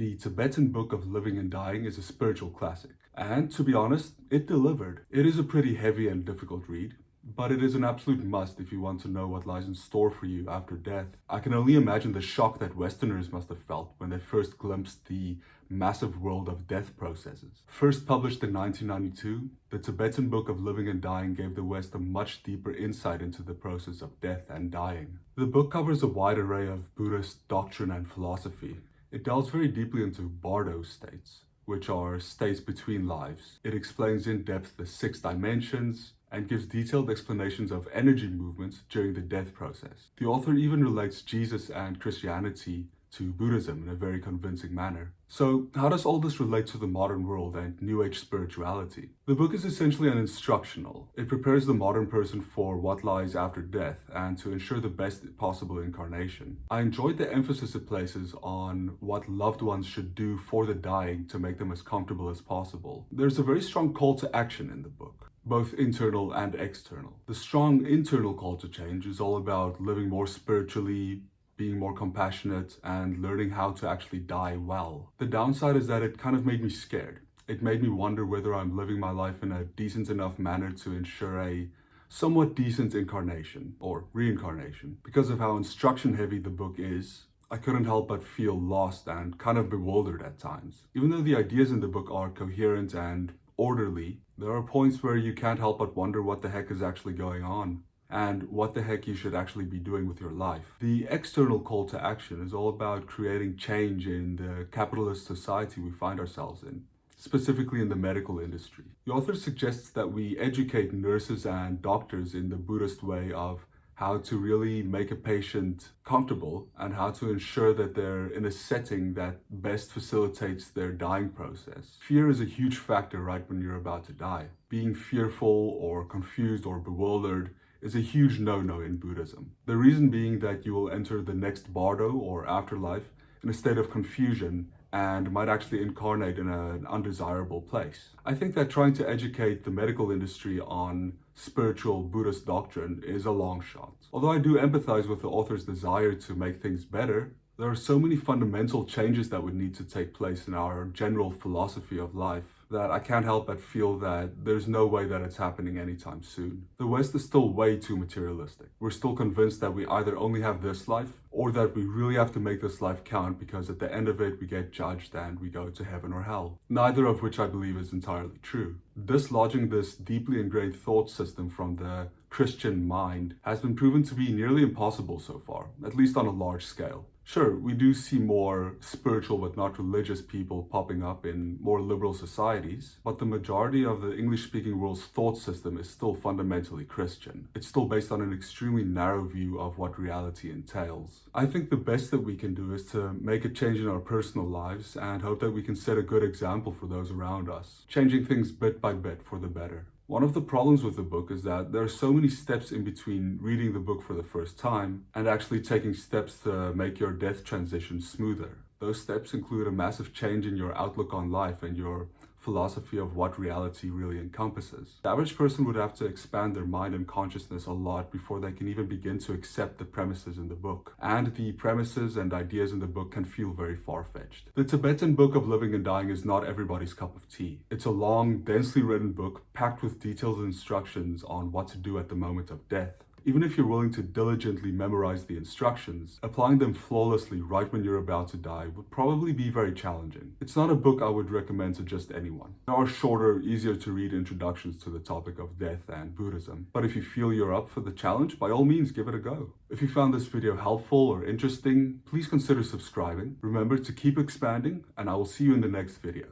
The Tibetan Book of Living and Dying is a spiritual classic, and to be honest, it delivered. It is a pretty heavy and difficult read, but it is an absolute must if you want to know what lies in store for you after death. I can only imagine the shock that Westerners must have felt when they first glimpsed the massive world of death processes. First published in 1992, the Tibetan Book of Living and Dying gave the West a much deeper insight into the process of death and dying. The book covers a wide array of Buddhist doctrine and philosophy. It delves very deeply into Bardo states, which are states between lives. It explains in depth the 6 dimensions and gives detailed explanations of energy movements during the death process. The author even relates Jesus and Christianity to Buddhism in a very convincing manner. So, how does all this relate to the modern world and New Age spirituality? The book is essentially an instructional. It prepares the modern person for what lies after death and to ensure the best possible incarnation. I enjoyed the emphasis it places on what loved ones should do for the dying to make them as comfortable as possible. There's a very strong call to action in the book, both internal and external. The strong internal call to change is all about living more spiritually, being more compassionate, and learning how to actually die well. The downside is that it kind of made me scared. It made me wonder whether I'm living my life in a decent enough manner to ensure a somewhat decent incarnation or reincarnation. Because of how instruction heavy the book is, I couldn't help but feel lost and kind of bewildered at times. Even though the ideas in the book are coherent and orderly, there are points where you can't help but wonder what the heck is actually going on and what the heck you should actually be doing with your life. The external call to action is all about creating change in the capitalist society we find ourselves in, specifically in the medical industry. The author suggests that we educate nurses and doctors in the Buddhist way of how to really make a patient comfortable and how to ensure that they're in a setting that best facilitates their dying process. Fear is a huge factor right when you're about to die. Being fearful or confused or bewildered is a huge no-no in Buddhism. The reason being that you will enter the next bardo or afterlife in a state of confusion and might actually incarnate in an undesirable place. I think that trying to educate the medical industry on spiritual Buddhist doctrine is a long shot. Although I do empathize with the author's desire to make things better, there are so many fundamental changes that would need to take place in our general philosophy of life that I can't help but feel that there's no way that it's happening anytime soon. The West is still way too materialistic. We're still convinced that we either only have this life or that we really have to make this life count because at the end of it we get judged and we go to heaven or hell. Neither of which I believe is entirely true. Dislodging this deeply ingrained thought system from the Christian mind has been proven to be nearly impossible so far, at least on a large scale. Sure, we do see more spiritual but not religious people popping up in more liberal societies, but the majority of the English-speaking world's thought system is still fundamentally Christian. It's still based on an extremely narrow view of what reality entails. I think the best that we can do is to make a change in our personal lives and hope that we can set a good example for those around us, changing things bit by bit for the better. One of the problems with the book is that there are so many steps in between reading the book for the first time and actually taking steps to make your death transition smoother. Those steps include a massive change in your outlook on life and your philosophy of what reality really encompasses. The average person would have to expand their mind and consciousness a lot before they can even begin to accept the premises in the book. And the premises and ideas in the book can feel very far-fetched. The Tibetan Book of Living and Dying is not everybody's cup of tea. It's a long, densely written book packed with detailed instructions on what to do at the moment of death. Even if you're willing to diligently memorize the instructions, applying them flawlessly right when you're about to die would probably be very challenging. It's not a book I would recommend to just anyone. There are shorter, easier to read introductions to the topic of death and Buddhism, but if you feel you're up for the challenge, by all means give it a go. If you found this video helpful or interesting, please consider subscribing. Remember to keep expanding, and I will see you in the next video.